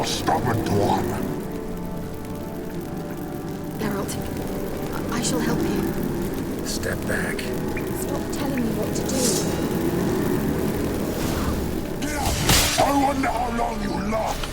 poor stubborn one. Geralt, I shall help you. Step back. Stop telling me what to do. I wonder how long you last.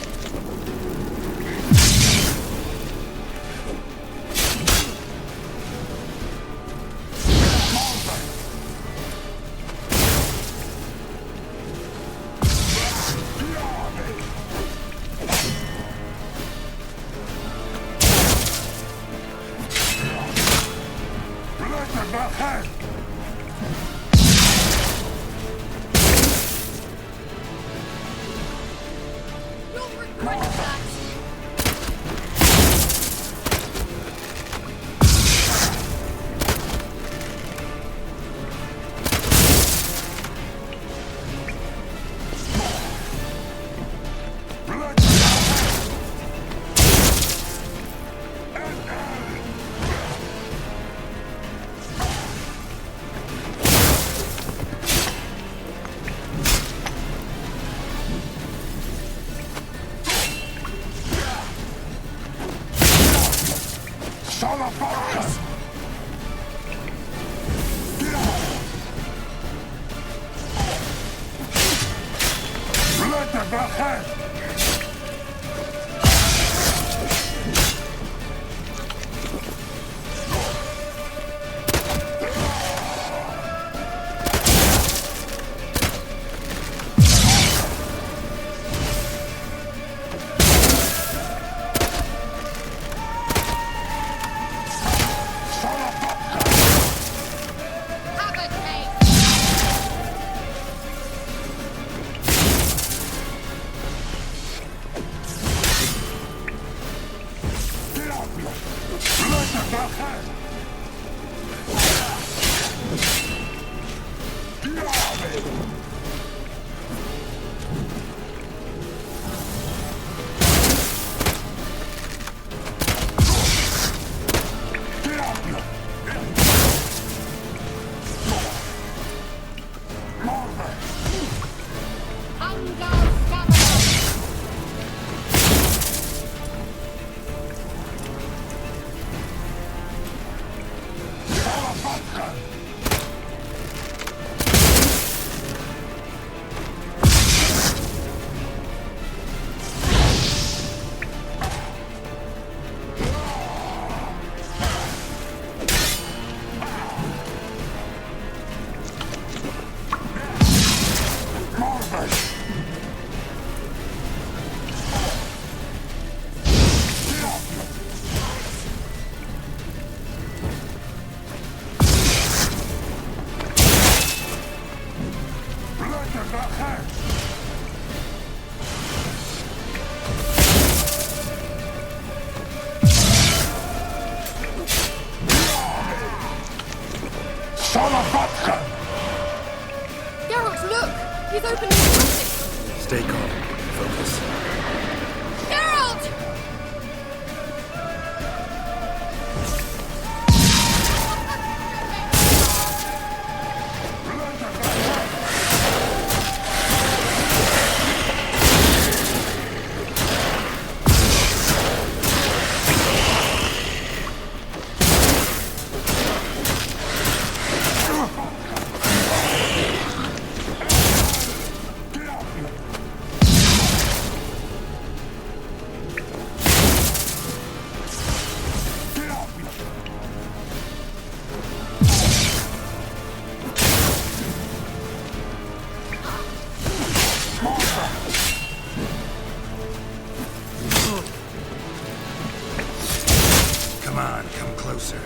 Geralt, look! He's opening the passage! Stay calm. Focus. Geralt! Come on, come closer.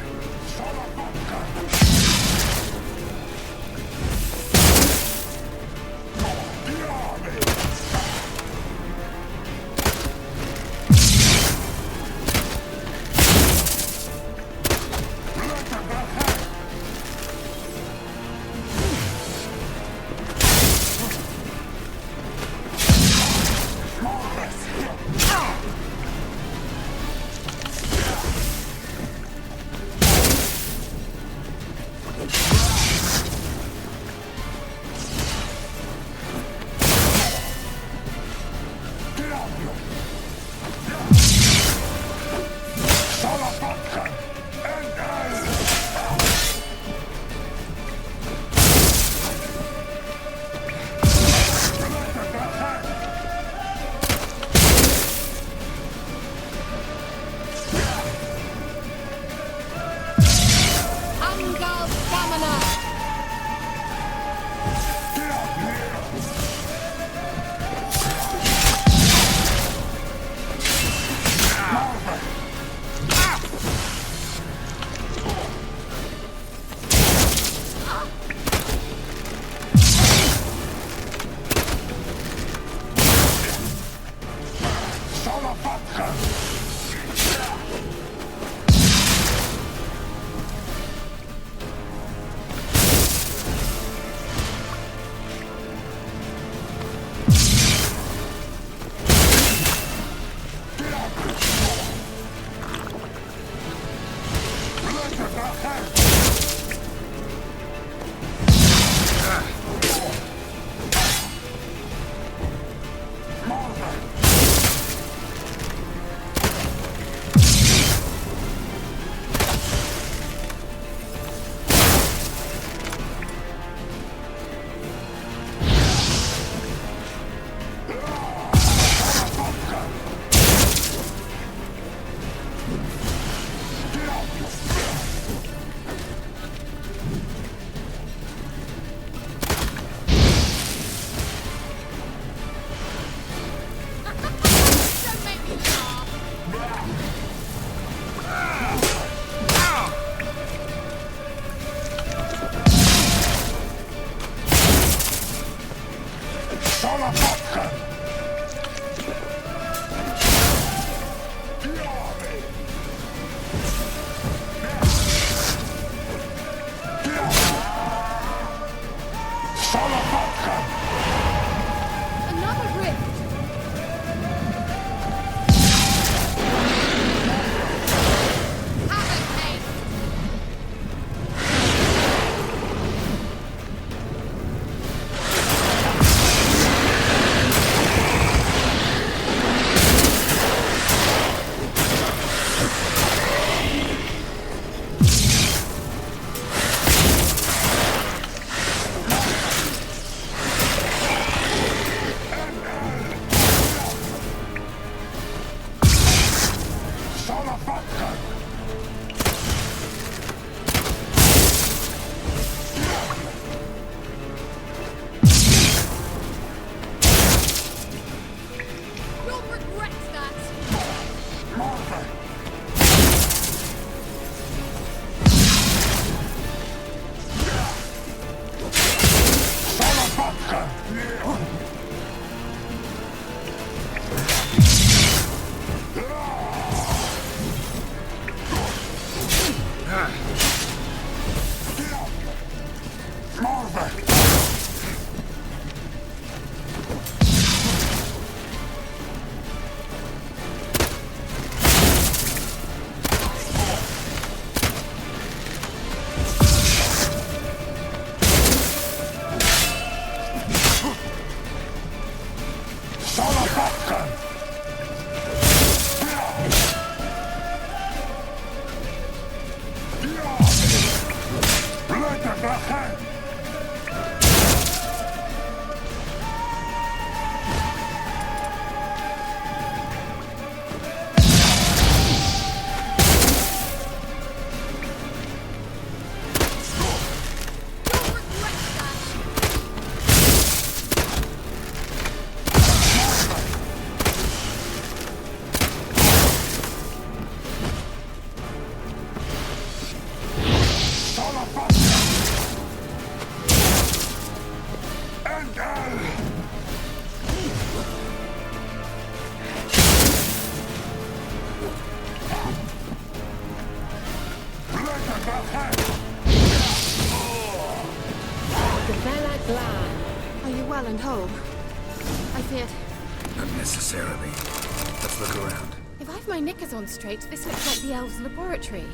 Don't make me laugh. Another rift. Have it, mate. You'll regret that. You'll regret that. Are you well and whole? I feared. Not necessarily. Let's look around. If I've my knickers on straight, this looks like the elves' laboratory.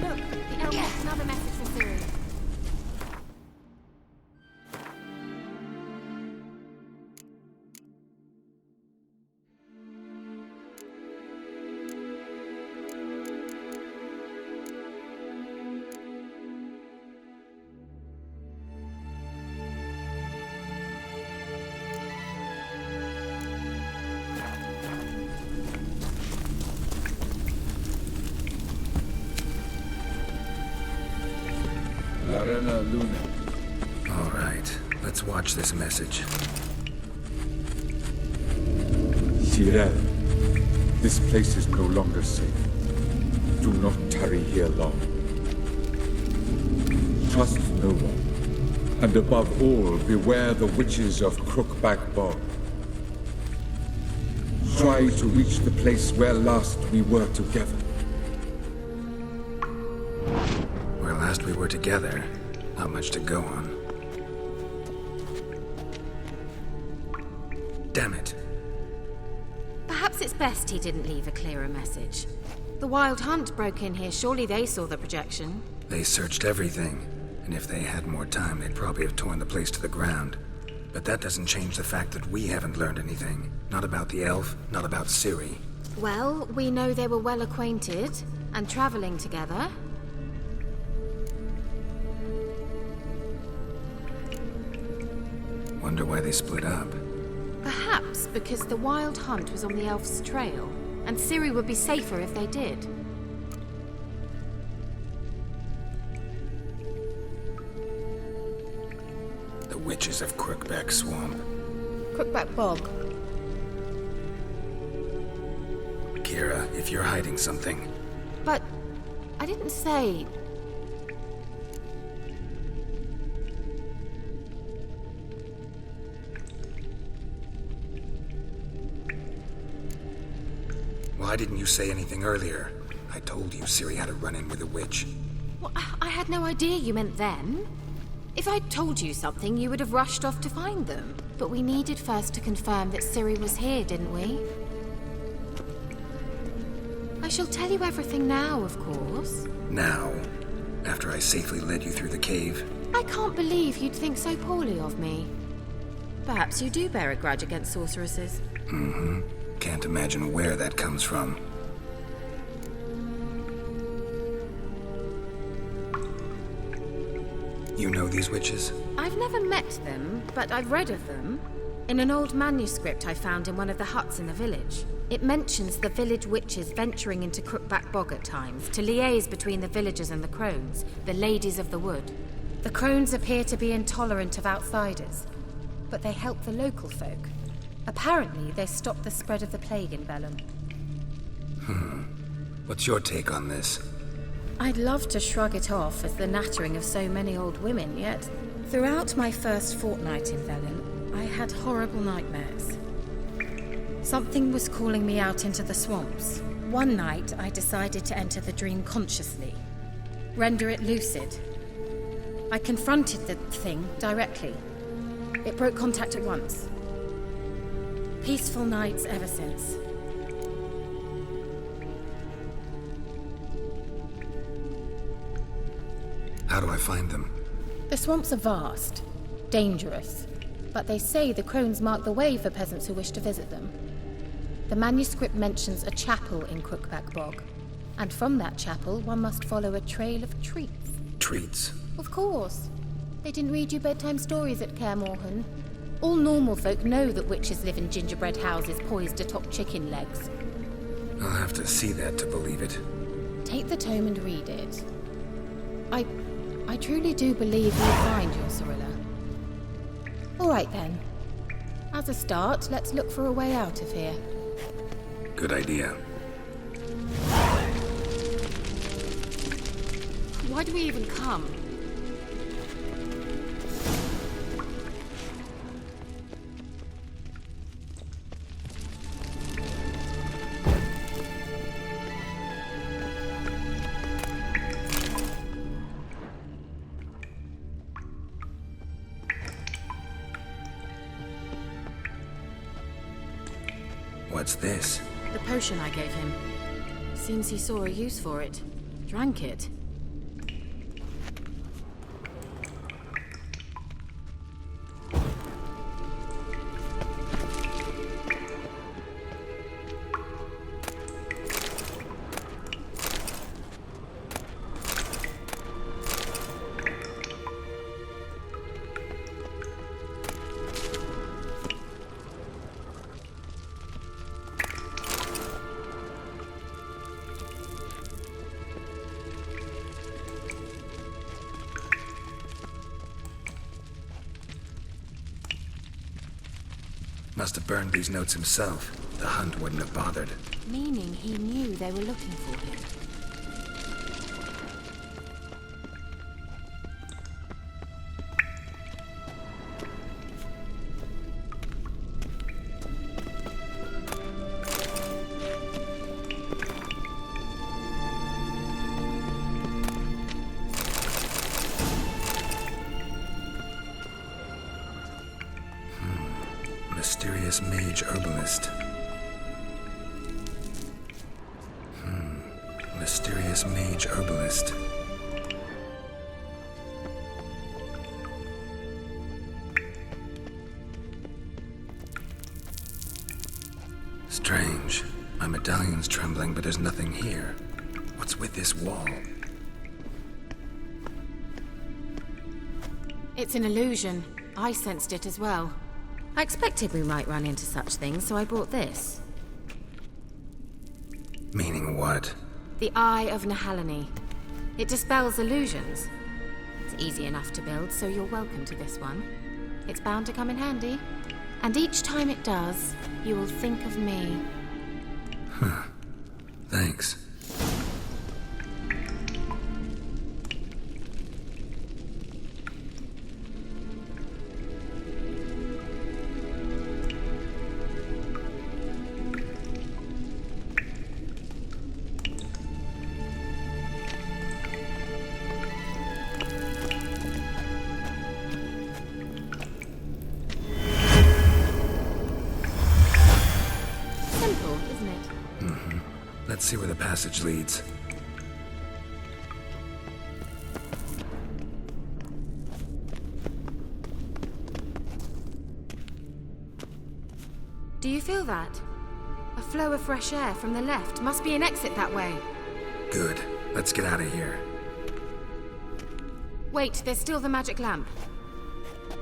Look, the elves have another message for Ciri. Arena Luna. All right, let's watch this message. Tyrell, this place is no longer safe. Do not tarry here long. Trust no one. And above all, beware the witches of Crookback Bog. Try to reach the place where last we were together. Where last we were together, not much to go on. Damn it. Perhaps it's best he didn't leave a clearer message. The Wild Hunt broke in here. Surely they saw the projection. They searched everything, and if they had more time, they'd probably have torn the place to the ground. But that doesn't change the fact that we haven't learned anything. Not about the elf, not about Ciri. Well, we know they were well acquainted and traveling together. Wonder why they split up. Perhaps because the Wild Hunt was on the elf's trail, and Ciri would be safer if they did. The witches of Crookback Swamp. Crookback Bog. Kira, if you're hiding something... But I didn't say... Why didn't you say anything earlier? I told you Ciri had a run-in with a witch. Well, I had no idea you meant then. If I'd told you something, you would have rushed off to find them. But we needed first to confirm that Ciri was here, didn't we? I shall tell you everything now, of course. Now? After I safely led you through the cave? I can't believe you'd think so poorly of me. Perhaps you do bear a grudge against sorceresses. Mm-hmm. Can't imagine where that comes from. You know these witches? I've never met them, but I've read of them. In an old manuscript I found in one of the huts in the village. It mentions the village witches venturing into Crookback Bog at times to liaise between the villagers and the crones, the ladies of the wood. The crones appear to be intolerant of outsiders, but they help the local folk. Apparently, they stopped the spread of the plague in Bellum. What's your take on this? I'd love to shrug it off as the nattering of so many old women, yet throughout my first fortnight in Velen, I had horrible nightmares. Something was calling me out into the swamps. One night, I decided to enter the dream consciously, render it lucid. I confronted the thing directly. It broke contact at once. Peaceful nights ever since. How do I find them? The swamps are vast, dangerous, but they say the crones mark the way for peasants who wish to visit them. The manuscript mentions a chapel in Crookback Bog, and from that chapel one must follow a trail of treats. Treats? Of course. They didn't read you bedtime stories at Kaer Morhen. All normal folk know that witches live in gingerbread houses poised atop chicken legs. I'll have to see that to believe it. Take the tome and read it. I truly do believe you'll find your Cirilla. All right then. As a start, let's look for a way out of here. Good idea. Why do we even come? What's this? The potion I gave him. Seems he saw a use for it. Drank it. Must have burned these notes himself. The hunt wouldn't have bothered. Meaning he knew they were looking for him. Mysterious mage herbalist. Mysterious mage herbalist. Strange. My medallion's trembling, but there's nothing here. What's with this wall? It's an illusion. I sensed it as well. I expected we might run into such things, so I brought this. Meaning what? The Eye of Nahalani. It dispels illusions. It's easy enough to build, so you're welcome to this one. It's bound to come in handy. And each time it does, you will think of me. Huh. Thanks. Let's see where the passage leads. Do you feel that? A flow of fresh air from the left. Must be an exit that way. Good. Let's get out of here. Wait, there's still the magic lamp.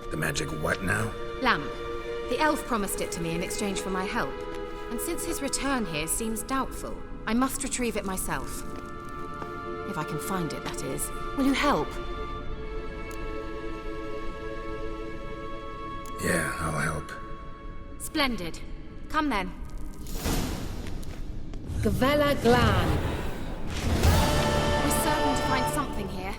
The magic what now? Lamp. The elf promised it to me in exchange for my help. And since his return here seems doubtful, I must retrieve it myself. If I can find it, that is. Will you help? Yeah, I'll help. Splendid. Come then. Gavella Glan. We're certain to find something here.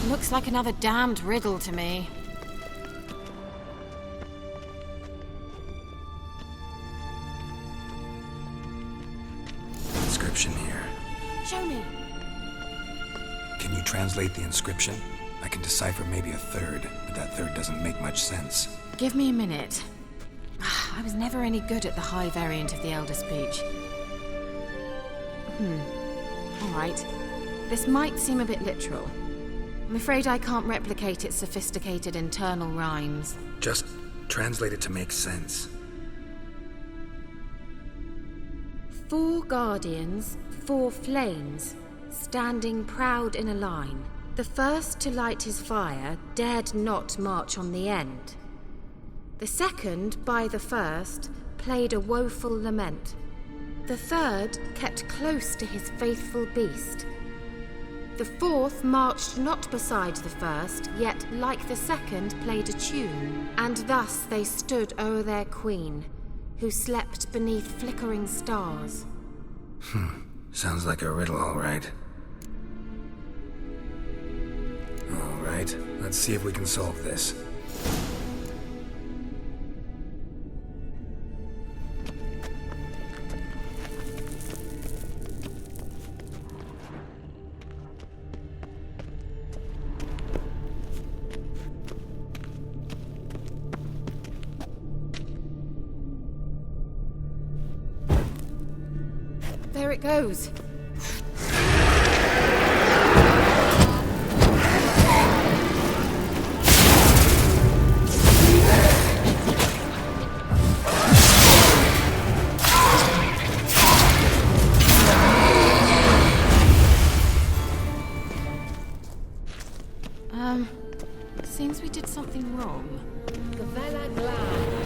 Looks like another damned riddle to me. Inscription here. Show me. Can you translate the inscription? I can decipher maybe a third, but that third doesn't make much sense. Give me a minute. I was never any good at the high variant of the Elder Speech. All right. This might seem a bit literal. I'm afraid I can't replicate its sophisticated internal rhymes. Just translate it to make sense. 4 guardians, 4 flames, standing proud in a line. The first to light his fire dared not march on the end. The second, by the first, played a woeful lament. The third kept close to his faithful beast. The fourth marched not beside the first, yet like the second played a tune. And thus they stood o'er their queen, who slept beneath flickering stars. Sounds like a riddle, all right. All right, let's see if we can solve this. There it goes. Seems we did something wrong. Gavella Glan.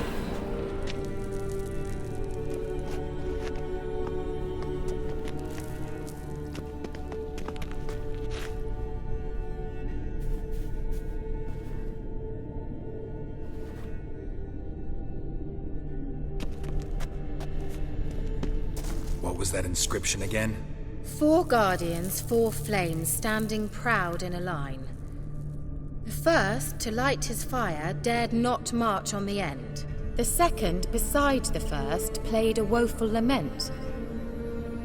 What was that inscription again? 4 guardians, 4 flames, standing proud in a line. The first, to light his fire, dared not march on the end. The second, beside the first, played a woeful lament.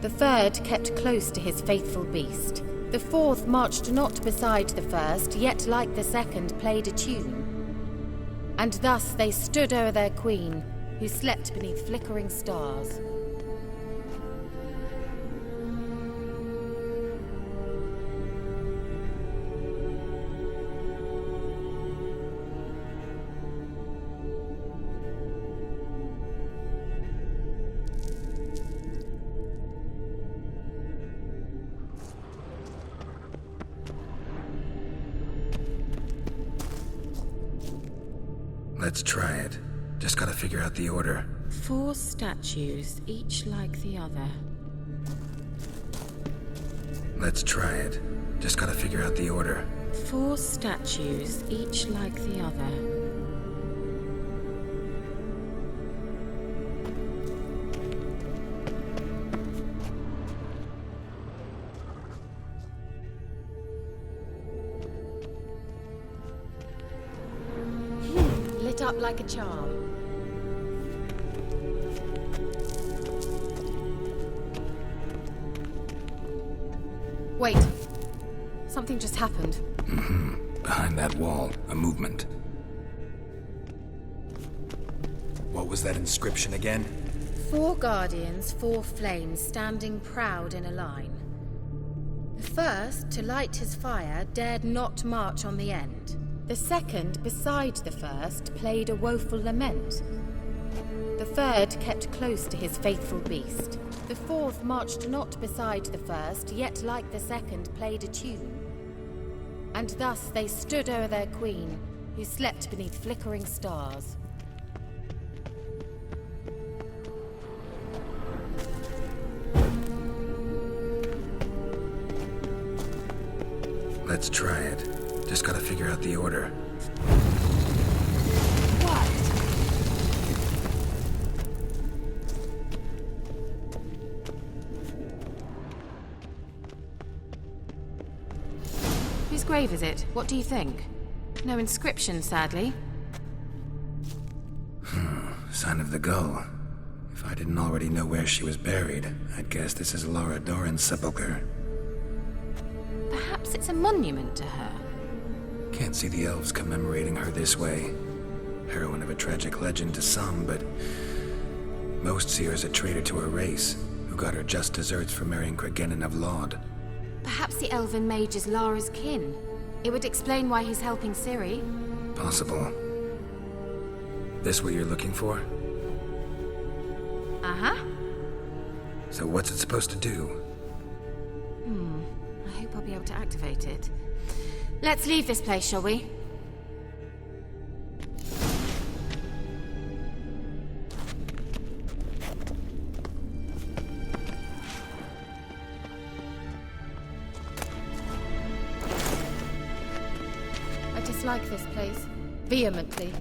The The third kept close to his faithful beast. The fourth marched not beside the first, yet like the second played a tune. And thus they stood o'er their queen, who slept beneath flickering stars. Let's try it. Just gotta figure out the order. 4 statues, each like the other. Let's try it. Just gotta figure out the order. 4 statues, each like the other. Lit up like a charm. Wait. Something just happened. Behind that wall, a movement. What was that inscription again? 4 guardians, 4 flames, standing proud in a line. The first, to light his fire, dared not march on the end. The second, beside the first, played a woeful lament. The third kept close to his faithful beast. The fourth marched not beside the first, yet like the second played a tune. And thus they stood o'er their queen, who slept beneath flickering stars. Let's try it. Just gotta figure out the order. Whose grave is it? What do you think? No inscription, sadly. Sign of the Gull. If I didn't already know where she was buried, I'd guess this is Laura Doran's sepulcher. Perhaps it's a monument to her. Can't see the elves commemorating her this way. Heroine of a tragic legend to some, but most see her as a traitor to her race, who got her just desserts for marrying Cregennan of Laud. Perhaps the elven mage is Lara's kin. It would explain why he's helping Ciri. Possible. This what you're looking for? Uh-huh. So what's it supposed to do? I hope I'll be able to activate it. Let's leave this place, shall we? I dislike this place. Vehemently.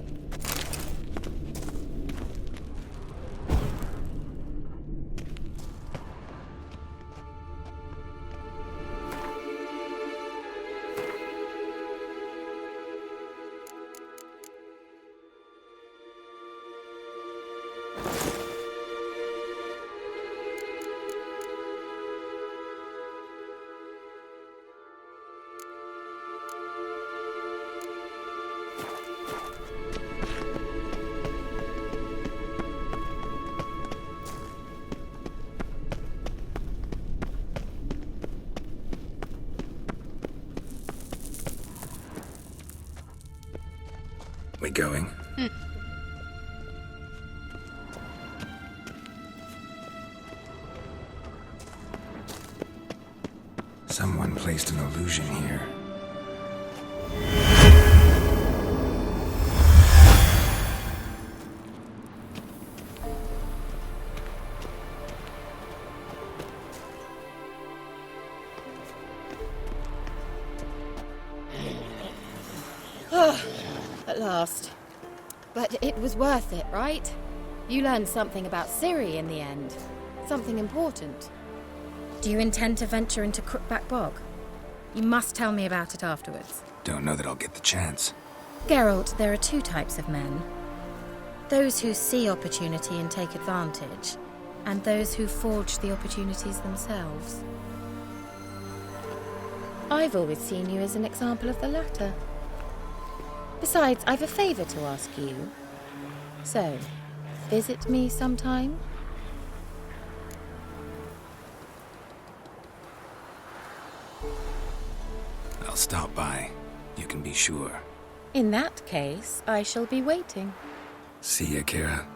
We going? Someone placed an illusion here. At last. But it was worth it, right? You learned something about Ciri in the end. Something important. Do you intend to venture into Crookback Bog? You must tell me about it afterwards. Don't know that I'll get the chance. Geralt, there are 2 types of men. Those who see opportunity and take advantage, and those who forge the opportunities themselves. I've always seen you as an example of the latter. Besides, I've a favor to ask you. So, visit me sometime? I'll stop by. You can be sure. In that case, I shall be waiting. See ya, Kira.